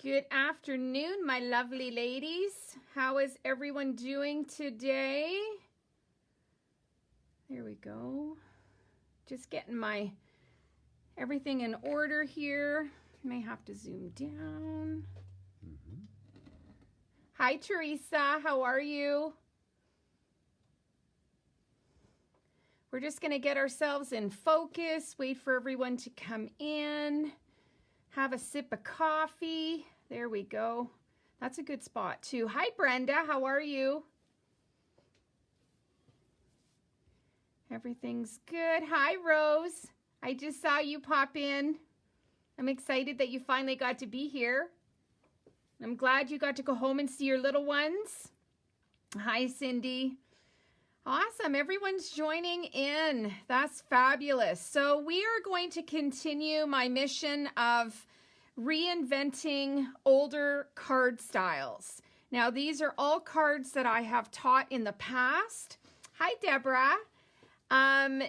Good afternoon, my lovely ladies. How is everyone doing today? There we go. Just getting my everything in order here. May have to zoom down. Hi, Teresa. How are you? We're just going to get ourselves in focus, wait for everyone to come in, have a sip of coffee. There we go. That's a good spot too. Hi, Brenda. How are you? Everything's good. Hi, Rose. I just saw you pop in. I'm excited that you finally got to be here. I'm glad you got to go home and see your little ones. Hi, Cindy. Awesome. Everyone's joining in. That's fabulous. So we are going to continue my mission of reinventing older card styles. Now, these are all cards that I have taught in the past. Hi, Deborah.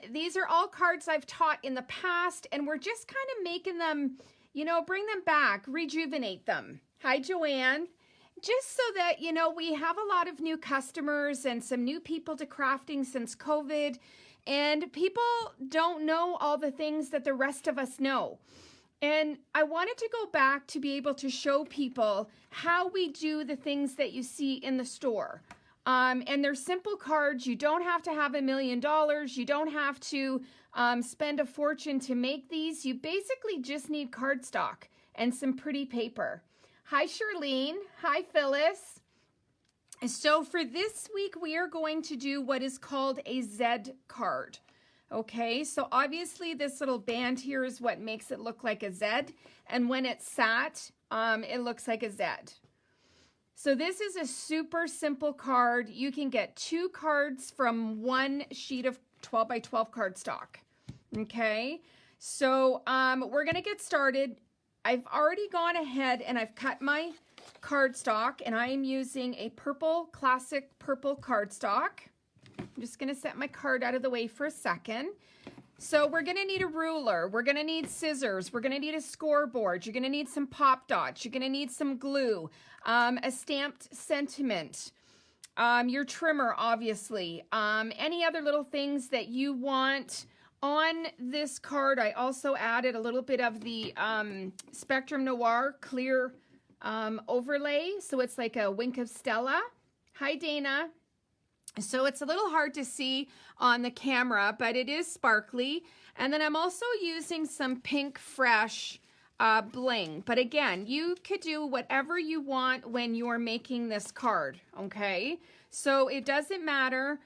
These are all cards I've taught in the past, and we're just kind of making them, you know, bring them back, rejuvenate them. Hi, Joanne. Just so that, you know, we have a lot of new customers and some new people to crafting since COVID, and people don't know all the things that the rest of us know. And I wanted to go back to be able to show people how we do the things that you see in the store. And they're simple cards. You don't have to have $1 million. You don't have to spend a fortune to make these. You basically just need cardstock and some pretty paper. Hi, Charlene. Hi, Phyllis. So for this week, we are going to do what is called a Z card. Okay, so obviously this little band here is what makes it look like a Z. And when it's sat, it looks like a Z. So this is a super simple card. You can get 2 cards from one sheet of 12 by 12 cardstock. Okay, so we're going to get started. I've already gone ahead and I've cut my cardstock, and I am using a purple, classic purple cardstock. I'm just going to set my card out of the way for a second. So we're going to need a ruler. We're going to need scissors. We're going to need a scoreboard. You're going to need some pop dots. You're going to need some glue, a stamped sentiment, your trimmer, obviously, any other little things that you want. On this card, I also added a little bit of the Spectrum Noir clear overlay. So it's like a wink of Stella. Hi, Dana. So it's a little hard to see on the camera, but it is sparkly. And then I'm also using some Pink Fresh bling. But again, you could do whatever you want when you're making this card, okay? So it doesn't matter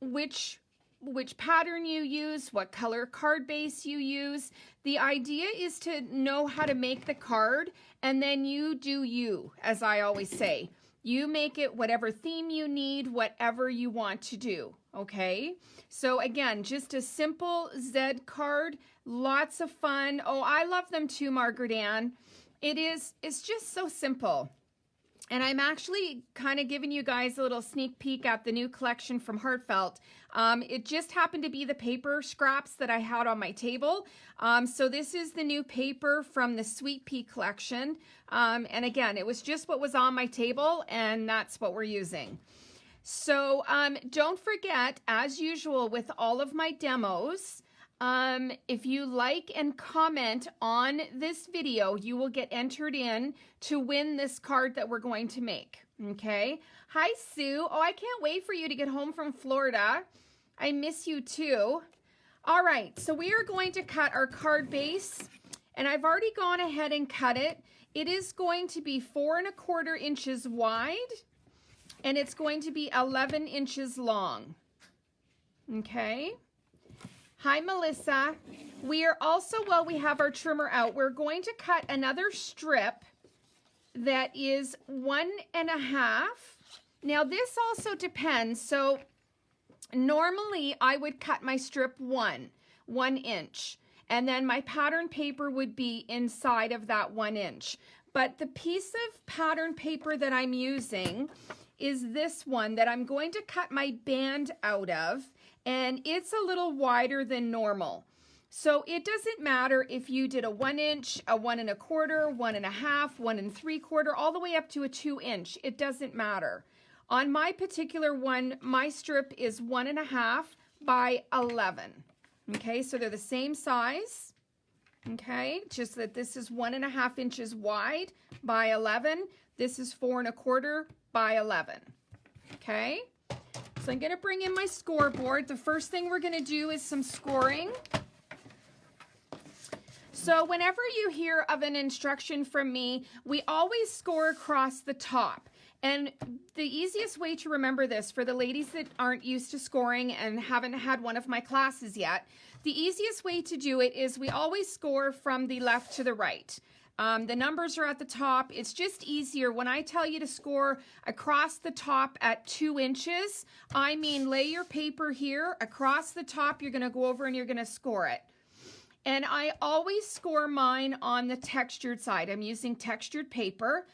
which pattern you use, what color card base you use. The idea is to know how to make the card, and then you do you, as I always say. You make it whatever theme you need, whatever you want to do, okay? So again, just a simple Z card, lots of fun. Oh, I love them too, Margaret Ann. It's just so simple. And I'm actually kind of giving you guys a little sneak peek at the new collection from Heartfelt. It just happened to be the paper scraps that I had on my table. So this is the new paper from the Sweet Pea collection. And again, it was just what was on my table, and that's what we're using. So don't forget, as usual with all of my demos, if you like and comment on this video, you will get entered in to win this card that we're going to make. Okay. Hi, Sue. Oh, I can't wait for you to get home from Florida. I miss you too. All right. So we are going to cut our card base, and I've already gone ahead and cut it. It is going to be 4 1/4 inches wide, and it's going to be 11 inches long. Okay. Hi, Melissa. We are also, while we have our trimmer out, we're going to cut another strip that is 1 1/2. Now, this also depends. So normally I would cut my strip 1 inch, and then my pattern paper would be inside of that 1 inch. But the piece of pattern paper that I'm using is this one that I'm going to cut my band out of, and it's a little wider than normal. So it doesn't matter if you did a 1 inch, a 1 1/4, 1 1/2, 1 3/4, all the way up to a 2 inch. It doesn't matter. On my particular one, my strip is 1 1/2 by 11. Okay, so they're the same size. Okay, just that this is 1 1/2 inches wide by 11. This is 4 1/4 by 11. Okay, so I'm going to bring in my scoreboard. The first thing we're going to do is some scoring. So whenever you hear of an instruction from me, we always score across the top. And the easiest way to remember this for the ladies that aren't used to scoring and haven't had one of my classes yet, the easiest way to do it is we always score from the left to the right. The numbers are at the top. It's just easier. When I tell you to score across the top at 2 inches, I mean lay your paper here across the top. You're going to go over and you're going to score it. And I always score mine on the textured side. I'm using textured paper.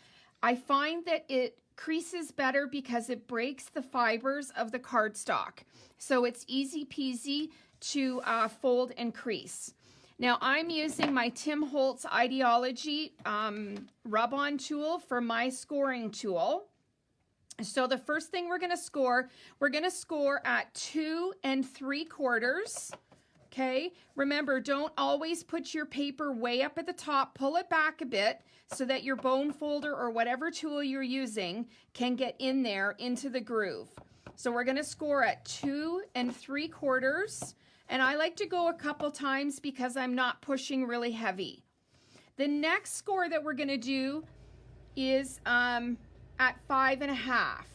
I find that it creases better because it breaks the fibers of the cardstock. So it's easy peasy to fold and crease. Now I'm using my Tim Holtz Ideology rub-on tool for my scoring tool. So the first thing we're going to score at 2 3/4. Okay, remember, don't always put your paper way up at the top. Pull it back a bit so that your bone folder or whatever tool you're using can get in there into the groove. So we're going to score at 2 3/4. And I like to go a couple times because I'm not pushing really heavy. The next score that we're going to do is at 5 1/2.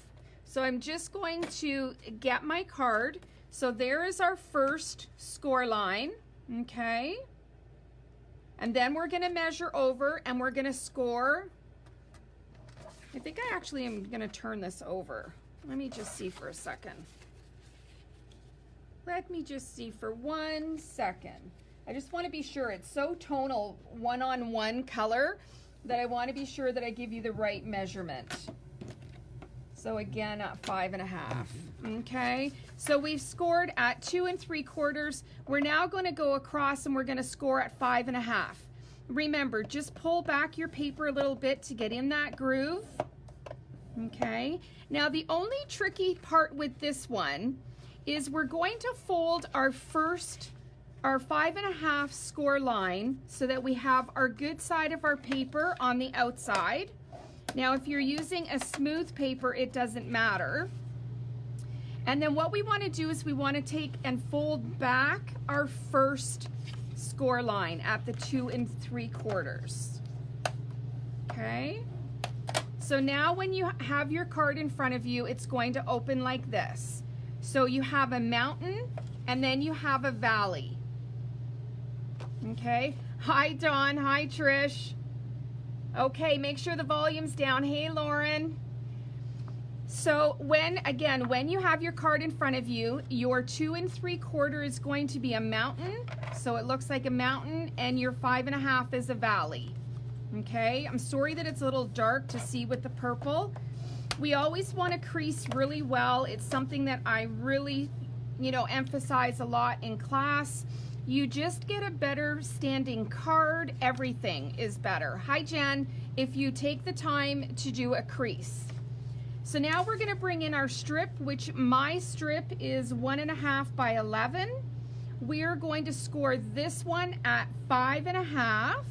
So I'm just going to get my card. So there is our first score line, okay? And then we're going to measure over and we're going to score. I think I actually am going to turn this over. Let me just see for a second. Let me just see for 1 second. I just want to be sure it's so tonal, one-on-one color, that I want to be sure that I give you the right measurement. So again, at 5 1/2. Okay, so we've scored at 2 3/4. We're now going to go across and we're going to score at 5 1/2. Remember, just pull back your paper a little bit to get in that groove. Okay, now the only tricky part with this one is we're going to fold our 5 1/2 score line so that we have our good side of our paper on the outside. Now, if you're using a smooth paper, it doesn't matter. And then what we want to do is we want to take and fold back our first score line at the 2 3/4. Okay? So now when you have your card in front of you, it's going to open like this. So you have a mountain and then you have a valley. Okay? Hi, Dawn. Hi, Trish. Okay, make sure the volume's down. Hey, Lauren. So when you have your card in front of you, your 2 3/4 is going to be a mountain. So it looks like a mountain, and your 5 1/2 is a valley. Okay, I'm sorry that it's a little dark to see with the purple. We always want to crease really well. It's something that I really, emphasize a lot in class. You just get a better standing card. Everything is better. Hi, Jen, if you take the time to do a crease. So now we're going to bring in our strip, which my strip is 1 1/2 by 11. We're going to score this one at 5 1/2.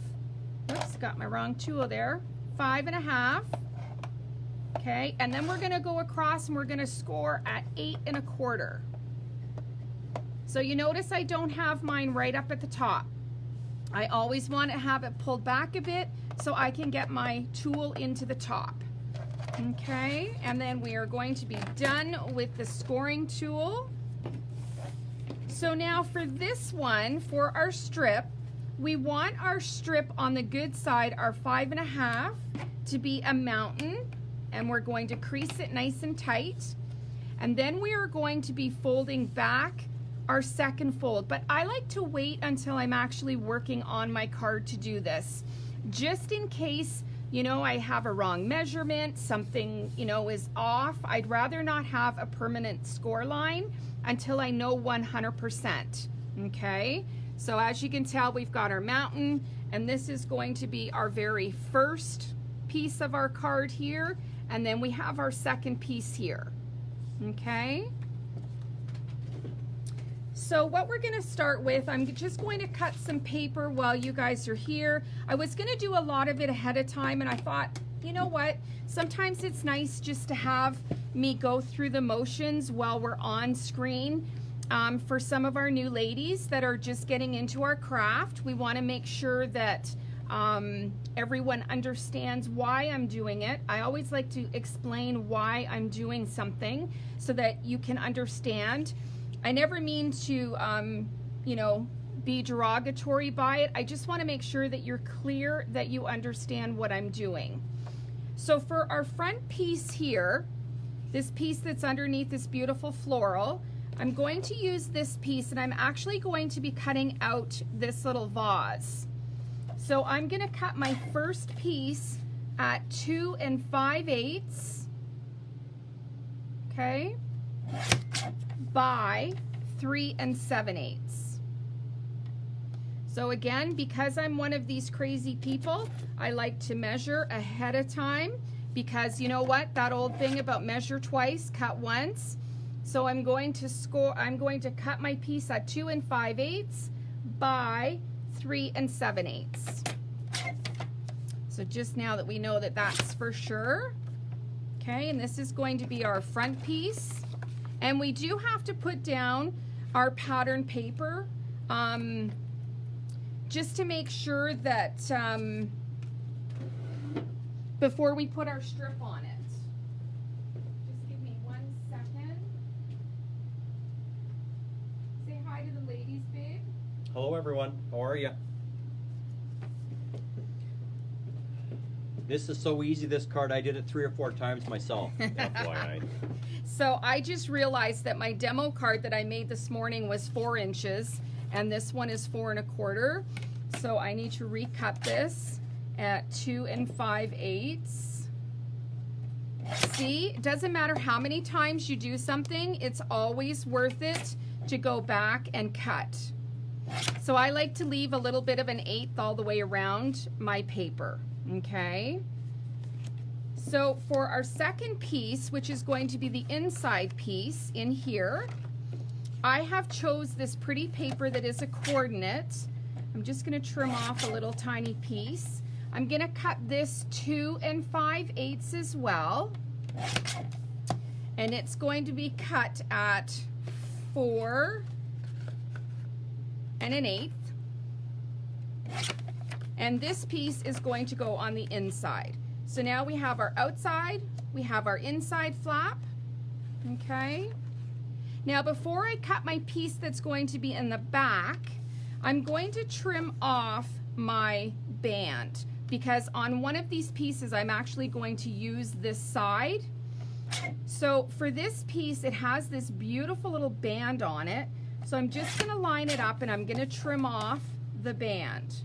Oops, got my wrong tool there. 5 1/2. Okay, and then we're going to go across and we're going to score at 8 1/4. So you notice I don't have mine right up at the top. I always want to have it pulled back a bit so I can get my tool into the top. Okay, and then we are going to be done with the scoring tool. So now for this one, for our strip, we want our strip on the good side, our 5 1/2, to be a mountain, and we're going to crease it nice and tight. And then we are going to be folding back our second fold, but I like to wait until I'm actually working on my card to do this, just in case I have a wrong measurement, something is off. I'd rather not have a permanent score line until I know 100%. Okay, So as you can tell, we've got our mountain, and this is going to be our very first piece of our card here, and then we have our second piece here. Okay? So what we're going to start with, I'm just going to cut some paper while you guys are here. I was going to do a lot of it ahead of time, and I thought, you know what? Sometimes it's nice just to have me go through the motions while we're on screen. For some of our new ladies that are just getting into our craft, we want to make sure that everyone understands why I'm doing it. I always like to explain why I'm doing something so that you can understand. I never mean to, you know, be derogatory by it. I just want to make sure that you're clear, that you understand what I'm doing. So for our front piece here, this piece that's underneath this beautiful floral, I'm going to use this piece, and I'm actually going to be cutting out this little vase. So I'm going to cut my first piece at 2 5/8, okay, by 3 7/8. So again, because I'm one of these crazy people, I like to measure ahead of time, because you know what, that old thing about measure twice, cut once. So I'm going to cut my piece at 2 5/8 by 3 7/8. So just now that we know that that's for sure. Okay, and this is going to be our front piece. And we do have to put down our pattern paper just to make sure that before we put our strip on it. Just give me 1 second. Say hi to the ladies, babe. Hello everyone, how are you? This is so easy, this card. I did it 3 or 4 times myself, FYI. So I just realized that my demo card that I made this morning was 4 inches, and this one is 4 1/4. So I need to recut this at 2 5/8. See, it doesn't matter how many times you do something, it's always worth it to go back and cut. So I like to leave a little bit of an 1/8 all the way around my paper, okay? So for our second piece, which is going to be the inside piece in here, I have chose this pretty paper that is a coordinate. I'm just going to trim off a little tiny piece. I'm going to cut this 2 5/8 as well. And it's going to be cut at 4 1/8. And this piece is going to go on the inside. So now we have our outside, we have our inside flap, okay? Now before I cut my piece that's going to be in the back, I'm going to trim off my band, because on one of these pieces I'm actually going to use this side. So for this piece, it has this beautiful little band on it. So I'm just going to line it up and I'm going to trim off the band.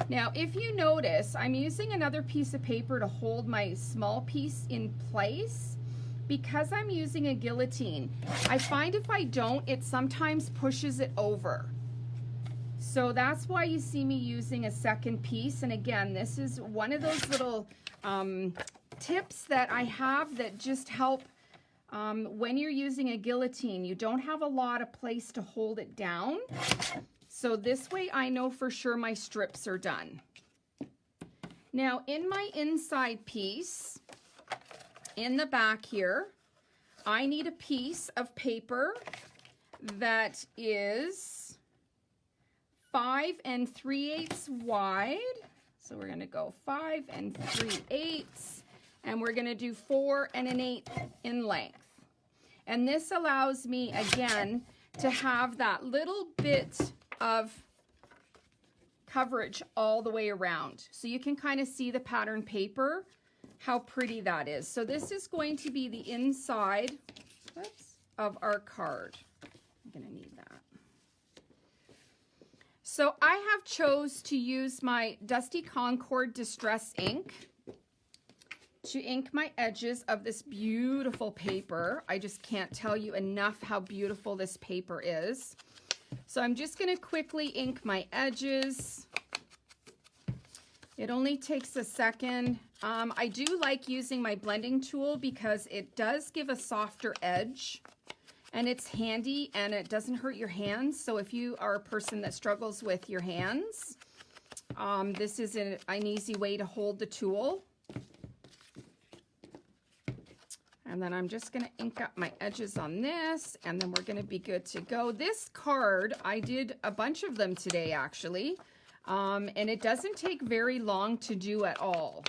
Now, if you notice, I'm using another piece of paper to hold my small piece in place because I'm using a guillotine. I find if I don't, it sometimes pushes it over. So that's why you see me using a second piece. And again, this is one of those little tips that I have that just help when you're using a guillotine. You don't have a lot of place to hold it down. So this way I know for sure my strips are done. Now in my inside piece, in the back here, I need a piece of paper that is 5 3/8 wide. So we're gonna go 5 3/8, and we're gonna do 4 1/8 in length. And this allows me, again, to have that little bit of coverage all the way around. So you can kind of see the pattern paper, how pretty that is. So this is going to be the inside of our card. I'm gonna need that. So I have chose to use my Dusty Concord Distress ink to ink my edges of this beautiful paper. I just can't tell you enough how beautiful this paper is. So I'm just going to quickly ink my edges. It only takes a second. I do like using my blending tool because it does give a softer edge, and it's handy and it doesn't hurt your hands. So if you are a person that struggles with your hands, this is an easy way to hold the tool. And then I'm just going to ink up my edges on this, and then we're going to be good to go. This card, I did a bunch of them today, actually, and it doesn't take very long to do at all.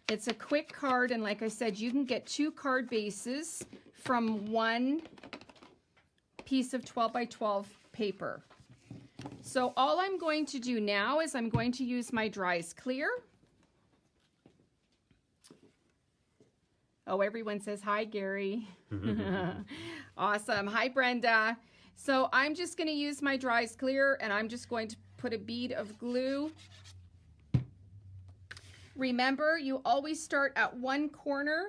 It's a quick card, and like I said, you can get 2 card bases from 1 piece of 12 by 12 paper. So all I'm going to do now is I'm going to use my Dries Clear. Oh, everyone says hi, Gary. Awesome. Hi, Brenda. So I'm just going to use my Dries Clear, and I'm just going to put a bead of glue. Remember, you always start at one corner,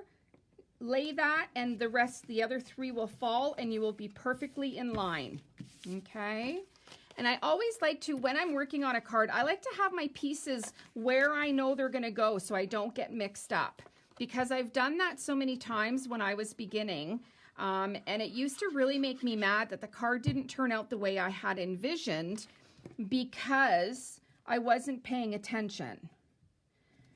lay that, and the other 3 will fall, and you will be perfectly in line. Okay? And I always like to, when I'm working on a card, I like to have my pieces where I know they're going to go so I don't get mixed up. Because I've done that so many times when I was beginning, and it used to really make me mad that the card didn't turn out the way I had envisioned because I wasn't paying attention.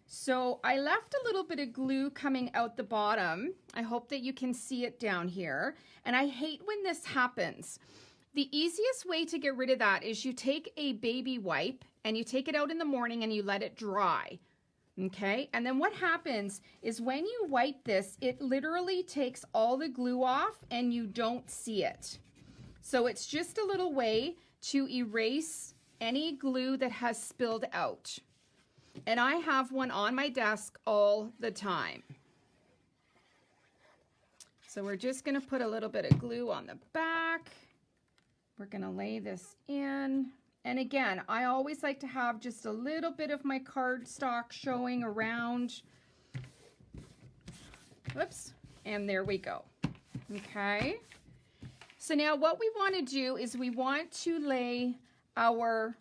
So I left a little bit of glue coming out the bottom. I hope that you can see it down here. And I hate when this happens. The easiest way to get rid of that is you take a baby wipe and you take it out in the morning and you let it dry. Okay, and then what happens is when you wipe this, it literally takes all the glue off and you don't see it. So it's just a little way to erase any glue that has spilled out. And I have one on my desk all the time. So we're just going to put a little bit of glue on the back. We're going to lay this in. And again, I always like to have just a little bit of my cardstock showing around. Whoops. And there we go. Okay. So now what we want to do is we want to lay our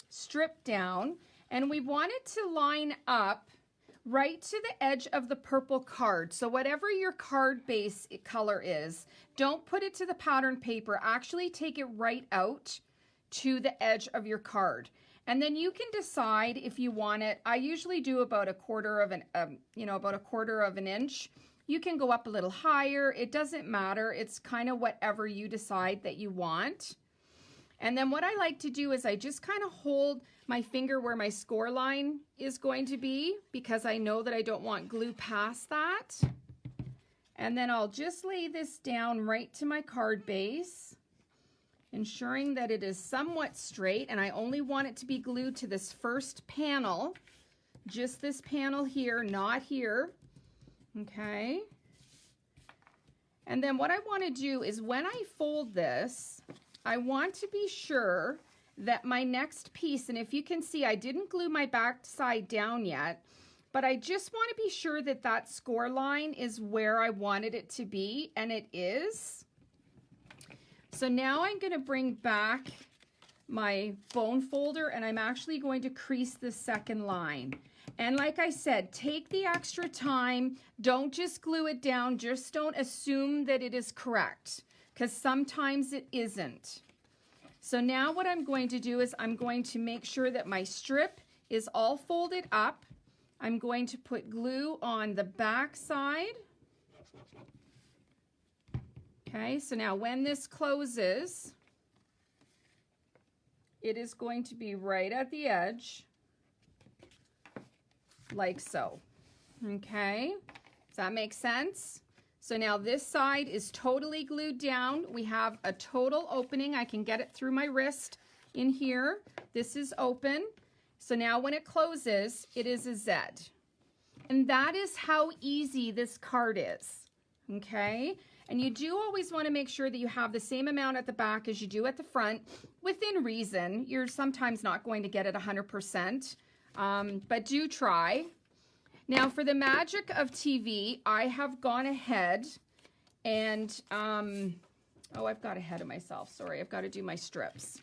strip down, and we want it to line up right to the edge of the purple card. So whatever your card base color is, don't put it to the pattern paper. Actually take it right out to the edge of your card, and then you can decide if you want it. I usually do about a quarter of an inch. You can go up a little higher. It doesn't matter. It's kind of whatever you decide that you want. And then what I like to do is I just kind of hold my finger where my score line is going to be, because I know that I don't want glue past that. And then I'll just lay this down right to my card base, ensuring that it is somewhat straight, and I only want it to be glued to this first panel, just this panel here, not here. Okay. And then what I want to do is when I fold this, I want to be sure that my next piece, and if you can see, I didn't glue my back side down yet, but I just want to be sure that that score line is where I wanted it to be, and it is. So now I'm going to bring back my bone folder, and I'm actually going to crease the second line. And like I said, take the extra time. Don't just glue it down. Just don't assume that it is correct, because sometimes it isn't. So now what I'm going to do is I'm going to make sure that my strip is all folded up. I'm going to put glue on the back side. Okay, so now when this closes, it is going to be right at the edge, like so. Okay, does that make sense? So now this side is totally glued down. We have a total opening. I can get it through my wrist in here. This is open. So now when it closes, it is a Z. And that is how easy this card is. Okay? And you do always want to make sure that you have the same amount at the back as you do at the front, within reason. You're sometimes not going to get it 100%, but do try. Now for the magic of TV, I have gone ahead and Oh, I've got ahead of myself. Sorry, I've got to do my strips.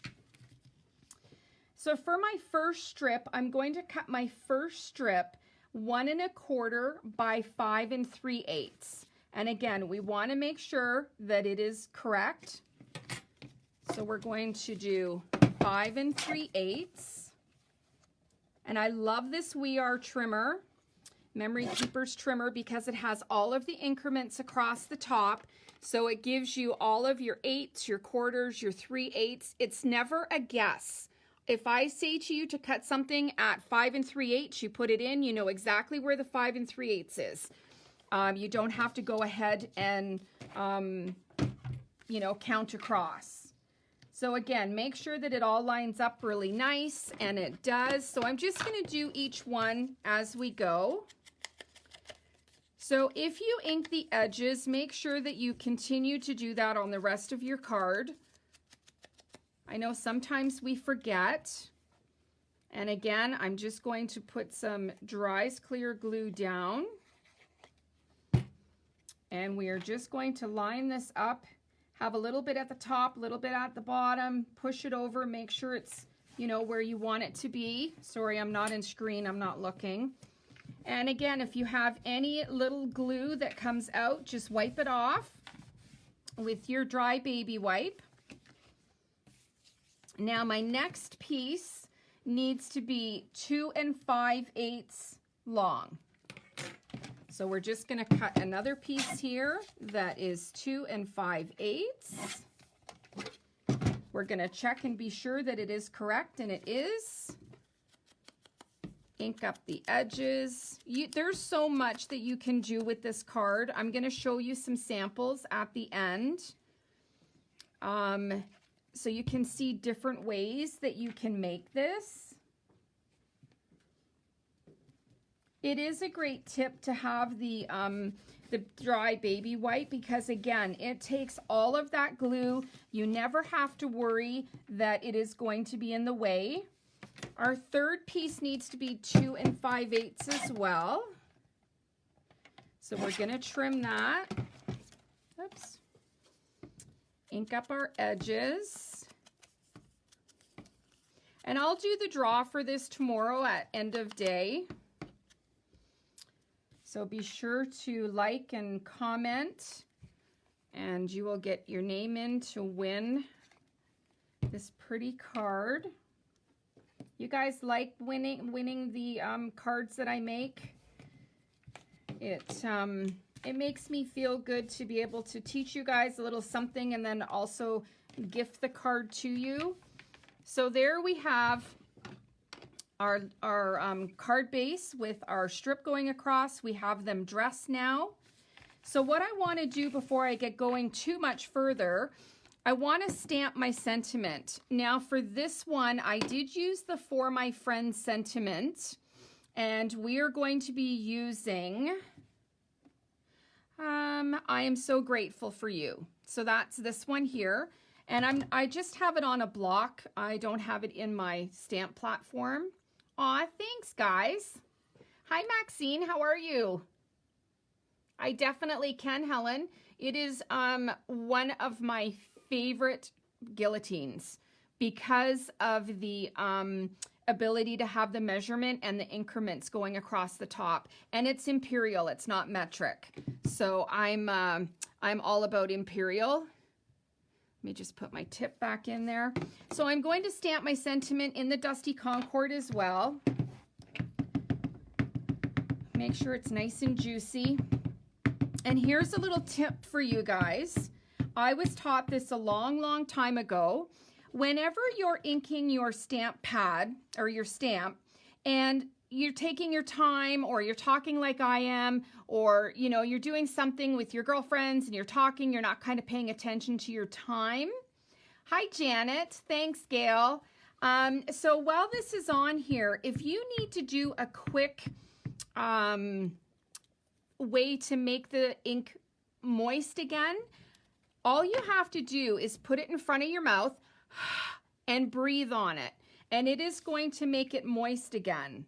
So for my first strip, I'm going to cut my first strip 1 1/4 by 5 3/8. And again, we want to make sure that it is correct. So we're going to do 5 3/8. And I love this We Are trimmer, Memory Keepers trimmer, because it has all of the increments across the top. So it gives you all of your 8ths, your quarters, your 3/8. It's never a guess. If I say to you to cut something at 5 3/8, you put it in, you know exactly where the 5 3/8 is. You don't have to go ahead and, you know, count across. So again, make sure that it all lines up really nice, and it does. So I'm just going to do each one as we go. So if you ink the edges, make sure that you continue to do that on the rest of your card. I know sometimes we forget. And again, I'm just going to put some Dries Clear glue down. And we are just going to line this up. Have a little bit at the top, a little bit at the bottom. Push it over, make sure it's, you know, where you want it to be. Sorry, I'm not in screen, I'm not looking. And again, if you have any little glue that comes out, just wipe it off with your dry baby wipe. Now my next piece needs to be 2 5/8 long. So we're just going to cut another piece here that is 2 5/8. We're going to check and be sure that it is correct, and it is. Ink up the edges. There's so much that you can do with this card. I'm going to show you some samples at the end. So you can see different ways that you can make this. It is a great tip to have the dry baby wipe, because again, it takes all of that glue. You never have to worry that it is going to be in the way. Our third piece needs to be 2 5/8 as well. So we're going to trim that. Oops. Ink up our edges. And I'll do the draw for this tomorrow at end of day. So be sure to like and comment, and you will get your name in to win this pretty card. You guys like winning the cards that I make? It makes me feel good to be able to teach you guys a little something and then also gift the card to you. So there we have our card base with our strip going across. We have them dressed now. So what I want to do before I get going too much further, I want to stamp my sentiment. Now for this one, I did use the For My Friends sentiment, and we are going to be using I Am So Grateful for You. So that's this one here. And I just have it on a block. I don't have it in my stamp platform. Aw, thanks guys. Hi Maxine, how are you? I definitely can, Helen. It is one of my favorite guillotines because of the ability to have the measurement and the increments going across the top. And it's imperial, it's not metric. So I'm all about imperial. Let me just put my tip back in there. So I'm going to stamp my sentiment in the Dusty Concord as well. Make sure it's nice and juicy. And here's a little tip for you guys. I was taught this a long time ago. Whenever you're inking your stamp pad or your stamp, and you're taking your time, or you're talking like I am, or you know, you're doing something with your girlfriends and you're talking, you're not kind of paying attention to your time. Hi Janet, thanks Gail. So while this is on here, if you need to do a quick way to make the ink moist again, all you have to do is put it in front of your mouth and breathe on it, and it is going to make it moist again.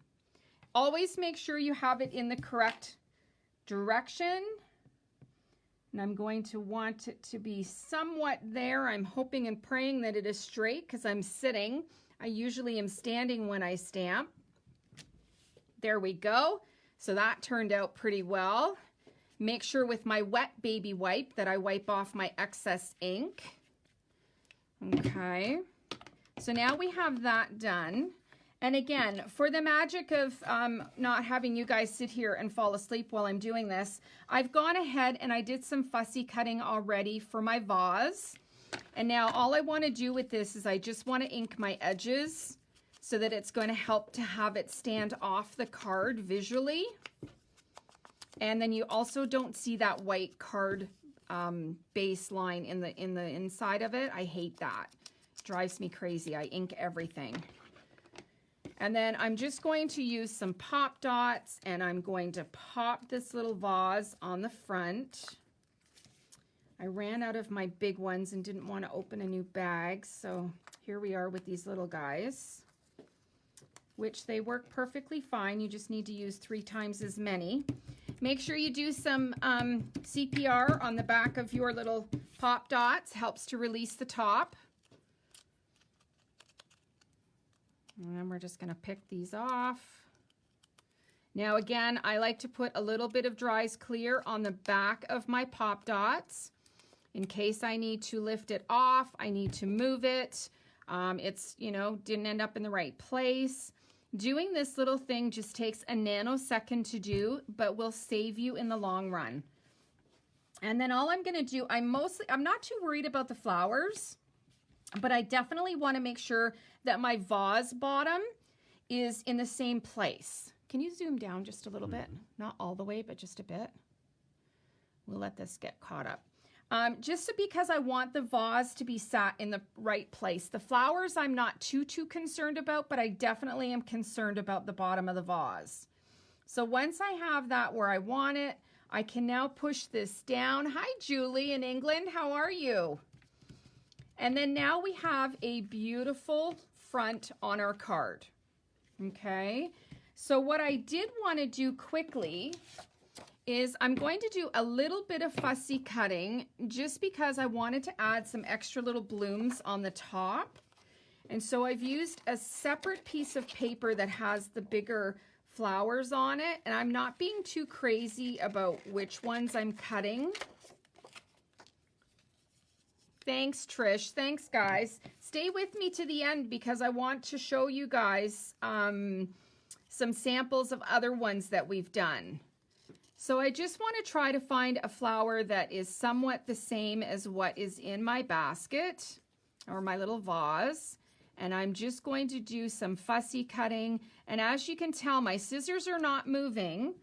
Always make sure you have it in the correct direction. And I'm going to want it to be somewhat there. I'm hoping and praying that it is straight because I'm sitting. I usually am standing when I stamp. There we go. So that turned out pretty well. Make sure with my wet baby wipe that I wipe off my excess ink. Okay. So now we have that done. And again, for the magic of not having you guys sit here and fall asleep while I'm doing this, I've gone ahead and I did some fussy cutting already for my vase. And now all I want to do with this is I just want to ink my edges so that it's going to help to have it stand off the card visually. And then you also don't see that white card base line in the inside of it. I hate that. It drives me crazy. I ink everything. And then I'm just going to use some pop dots and I'm going to pop this little vase on the front. I ran out of my big ones and didn't want to open a new bag. So here we are with these little guys, which they work perfectly fine. You just need to use 3 times as many. Make sure you do some CPR on the back of your little pop dots. Helps to release the top. And then we're just going to pick these off. Now again, I like to put a little bit of Dries Clear on the back of my pop dots in case I need to lift it off, I need to move it. It's, you know, didn't end up in the right place. Doing this little thing just takes a nanosecond to do, but will save you in the long run. And then all I'm going to do, I'm not too worried about the flowers, but I definitely want to make sure that my vase bottom is in the same place. Can you zoom down just a little bit? Not all the way, but just a bit. We'll let this get caught up. Just because I want the vase to be sat in the right place. The flowers I'm not too concerned about, but I definitely am concerned about the bottom of the vase. So once I have that where I want it, I can now push this down. Hi, Julie in England. How are you? And then now we have a beautiful front on our card. Okay. So what I did want to do quickly is I'm going to do a little bit of fussy cutting just because I wanted to add some extra little blooms on the top. And so I've used a separate piece of paper that has the bigger flowers on it. And I'm not being too crazy about which ones I'm cutting. Thanks, Trish. Thanks, guys. Stay with me to the end because I want to show you guys some samples of other ones that we've done. So I just want to try to find a flower that is somewhat the same as what is in my basket or my little vase. And I'm just going to do some fussy cutting. And as you can tell, my scissors are not moving.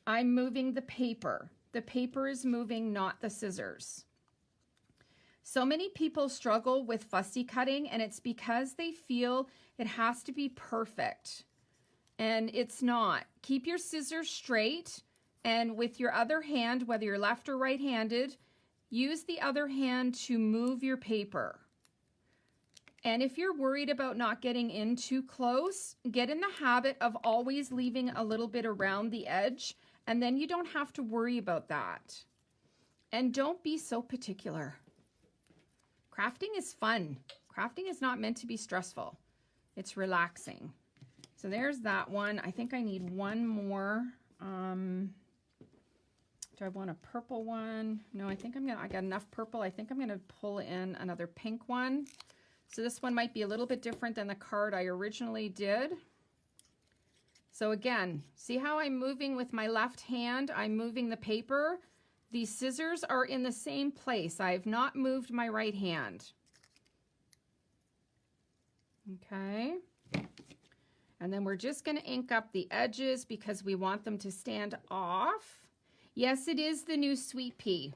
I'm moving the paper. The paper is moving, not the scissors. So many people struggle with fussy cutting, and it's because they feel it has to be perfect. And it's not. Keep your scissors straight. And with your other hand, whether you're left or right-handed, use the other hand to move your paper. And if you're worried about not getting in too close, get in the habit of always leaving a little bit around the edge, and then you don't have to worry about that. And don't be so particular. Crafting is fun. Crafting is not meant to be stressful. It's relaxing. So there's that one. I think I need one more. Do I want a purple one? No, I think I got enough purple. I think I'm gonna pull in another pink one. So this one might be a little bit different than the card I originally did. So again, see how I'm moving with my left hand? I'm moving the paper. These scissors are in the same place. I have not moved my right hand. Okay. And then we're just gonna ink up the edges because we want them to stand off. Yes, it is the new Sweet Pea.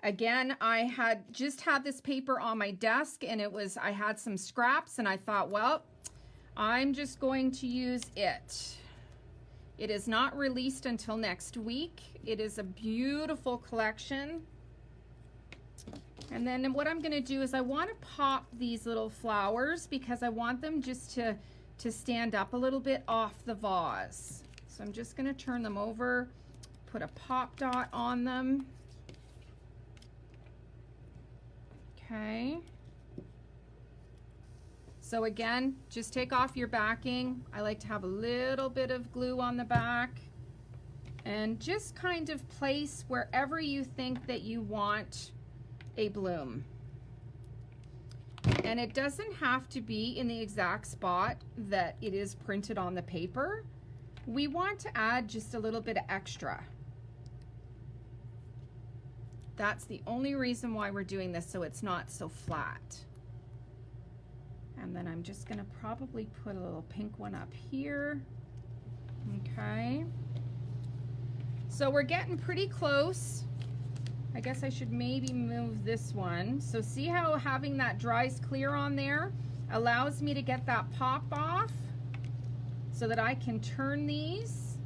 Again, I had just had this paper on my desk and I had some scraps and I thought, well, I'm just going to use it. It is not released until next week. It is a beautiful collection. And then what I'm gonna do is I wanna pop these little flowers because I want them just to stand up a little bit off the vase. So I'm just gonna turn them over, put a pop dot on them. Okay. So again, just take off your backing. I like to have a little bit of glue on the back and just kind of place wherever you think that you want a bloom. And it doesn't have to be in the exact spot that it is printed on the paper. We want to add just a little bit of extra. That's the only reason why we're doing this, so it's not so flat. And then I'm just gonna probably put a little pink one up here. Okay. So we're getting pretty close. I guess I should maybe move this one. So see how having that dries clear on there allows me to get that pop off so that I can turn these,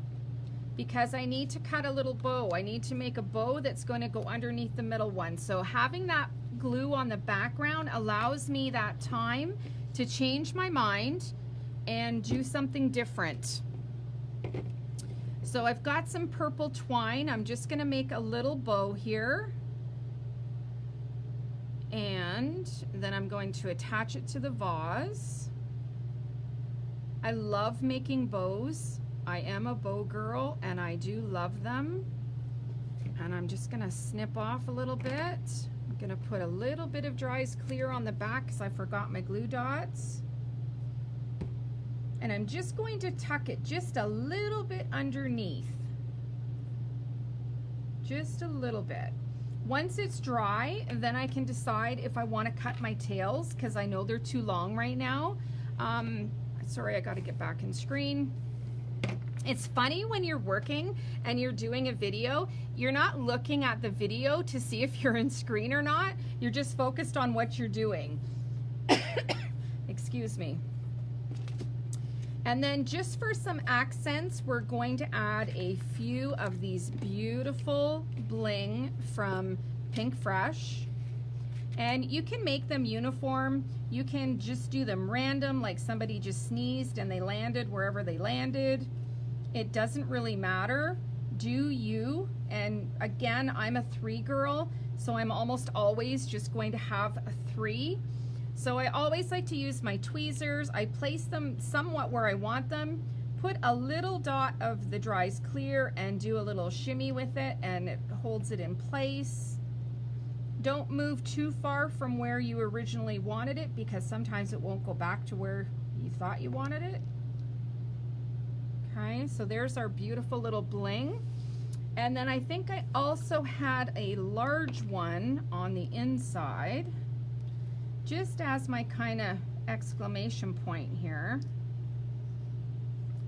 because I need to cut a little bow. I need to make a bow that's going to go underneath the middle one. So having that glue on the background allows me that time to change my mind and do something different. So I've got some purple twine. I'm just going to make a little bow here. And then I'm going to attach it to the vase. I love making bows. I am a bow girl and I do love them. And I'm just going to snip off a little bit. I'm going to put a little bit of Dries Clear on the back because I forgot my glue dots. And I'm just going to tuck it just a little bit underneath. Just a little bit. Once it's dry, then I can decide if I want to cut my tails because I know they're too long right now. Sorry, I got to get back in screen. It's funny when you're working and you're doing a video, you're not looking at the video to see if you're in screen or not. You're just focused on what you're doing. Excuse me. And then just for some accents, we're going to add a few of these beautiful bling from Pink Fresh. And you can make them uniform. You can just do them random, like somebody just sneezed and they landed wherever they landed. It doesn't really matter. Do you? And again, I'm a 3 girl, so I'm almost always just going to have a 3. So I always like to use my tweezers. I place them somewhat where I want them, put a little dot of the Dries Clear and do a little shimmy with it, and it holds it in place. Don't move too far from where you originally wanted it because sometimes it won't go back to where you thought you wanted it. Okay, so there's our beautiful little bling. And then I think I also had a large one on the inside, just as my kind of exclamation point here.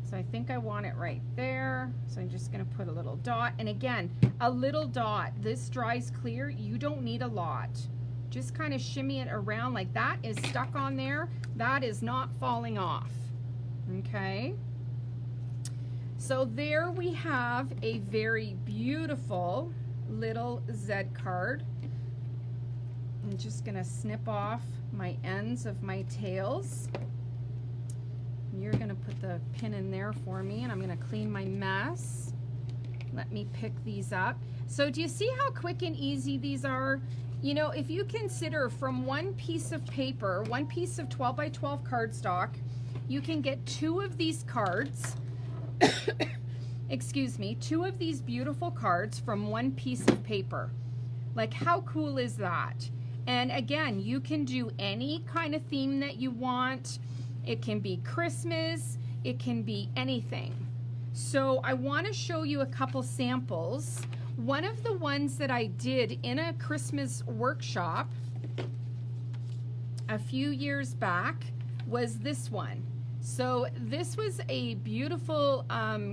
So I think I want it right there. So I'm just gonna put a little dot. And again, a little dot. This Dries Clear, you don't need a lot. Just kind of shimmy it around like that is stuck on there. That is not falling off, okay? So there we have a very beautiful little Z card. I'm just gonna snip off my ends of my tails. You're gonna put the pin in there for me, and I'm gonna clean my mess. Let me pick these up. So do you see how quick and easy these are? You know, if you consider from one piece of paper, one piece of 12 by 12 cardstock, you can get 2 of these cards. Excuse me, 2 of these beautiful cards from one piece of paper. Like, how cool is that? And again, you can do any kind of theme that you want. It can be Christmas, it can be anything. So I want to show you a couple samples. One of the ones that I did in a Christmas workshop a few years back was this one. So this was a beautiful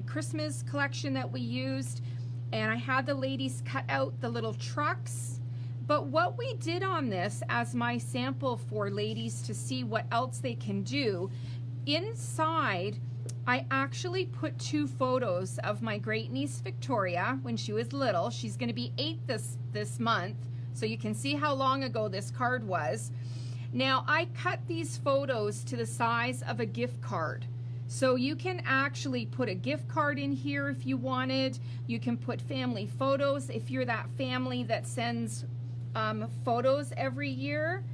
Christmas collection that we used, and I had the ladies cut out the little trucks. But what we did on this as my sample for ladies to see what else they can do, inside I actually put 2 photos of my great niece Victoria when she was little. She's going to be 8 this month, so you can see how long ago this card was. Now I cut these photos to the size of a gift card. So you can actually put a gift card in here if you wanted. You can put family photos if you're that family that sends photos every year.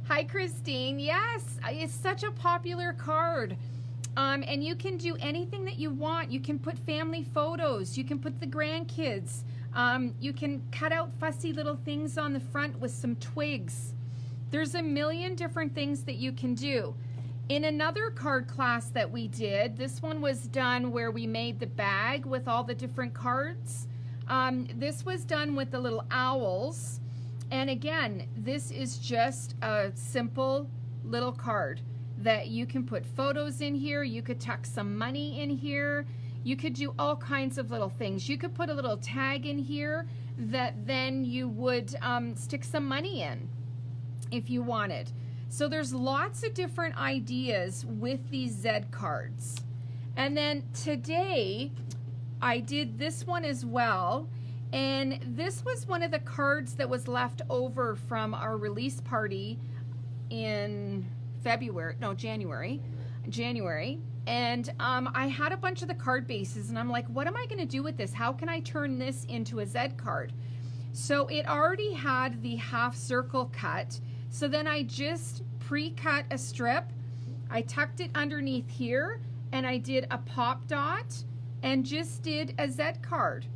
Hi, Christine. Yes, it's such a popular card. And you can do anything that you want. You can put family photos. You can put the grandkids. You can cut out fussy little things on the front with some twigs. There's a million different things that you can do. In another card class that we did, this one was done where we made the bag with all the different cards. This was done with the little owls. And again, this is just a simple little card that you can put photos in here. You could tuck some money in here. You could do all kinds of little things. You could put a little tag in here that then you would stick some money in if you wanted. So there's lots of different ideas with these Z cards. And then today I did this one as well. And this was one of the cards that was left over from our release party in January. And I had a bunch of the card bases and I'm like, what am I going to do with this? How can I turn this into a Z card? So it already had the half circle cut. So then I just pre-cut a strip. I tucked it underneath here and I did a pop dot and just did a Z card.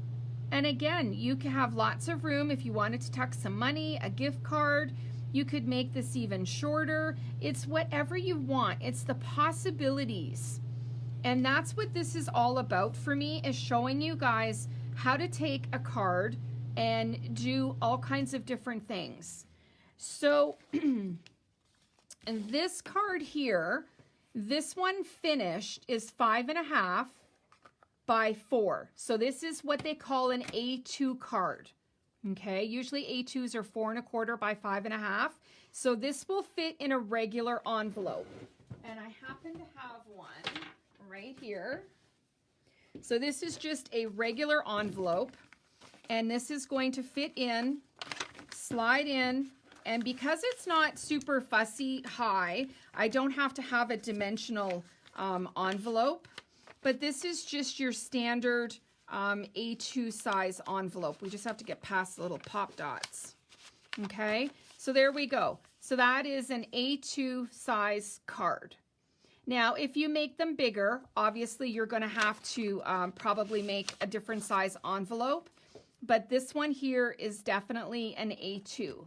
And again, you can have lots of room if you wanted to tuck some money, a gift card. You could make this even shorter. It's whatever you want. It's the possibilities. And that's what this is all about for me, is showing you guys how to take a card and do all kinds of different things. So, and this card here, this one finished is 5.5 by 4. So this is what they call an A2 card. Okay, usually A2s are 4.25 by 5.5. So this will fit in a regular envelope. And I happen to have one right here. So this is just a regular envelope. And this is going to fit in, slide in. And because it's not super fussy high, I don't have to have a dimensional envelope. But this is just your standard A2 size envelope. We just have to get past the little pop dots. Okay, so there we go. So that is an A2 size card. Now, if you make them bigger, obviously you're going to have to probably make a different size envelope. But this one here is definitely an A2.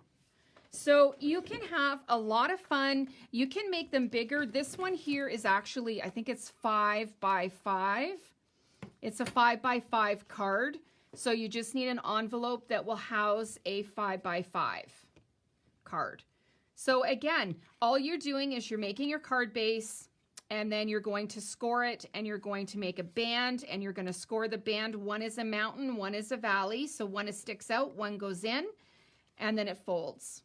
So you can have a lot of fun. You can make them bigger. This one here is actually, I think it's 5 by 5. It's a 5 by 5 card. So you just need an envelope that will house a 5 by 5 card. So again, all you're doing is you're making your card base, and then you're going to score it, and you're going to make a band, and you're going to score the band. One is a mountain, one is a valley. So one sticks out, one goes in, and then it folds.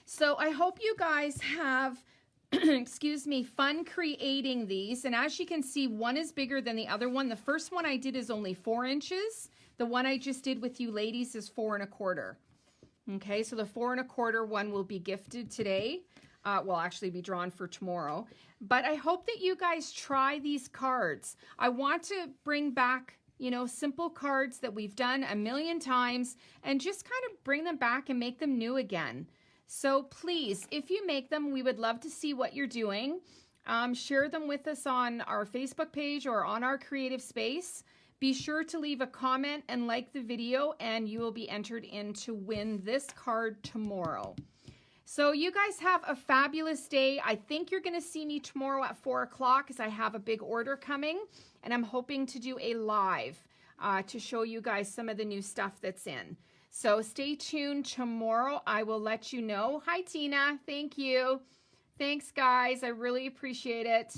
So I hope you guys have, excuse me, fun creating these. And as you can see, one is bigger than the other one. The first one I did is only 4 inches. The one I just did with you ladies is 4.25. Okay, so the 4.25 one will be gifted today. Will actually be drawn for tomorrow. But I hope that you guys try these cards. I want to bring back, you know, simple cards that we've done a million times and just kind of bring them back and make them new again. So please, if you make them, we would love to see what you're doing. Share them with us on our Facebook page or on our creative space. Be sure to leave a comment and like the video, and you will be entered in to win this card tomorrow. So you guys have a fabulous day. I think you're going to see me tomorrow at 4 o'clock because I have a big order coming, and I'm hoping to do a live to show you guys some of the new stuff that's in. So stay tuned tomorrow. I will let you know. Hi, Tina. Thank you. Thanks, guys. I really appreciate it.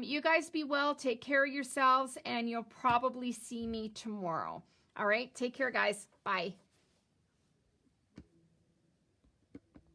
You guys be well. Take care of yourselves, and you'll probably see me tomorrow. All right. Take care, guys. Bye.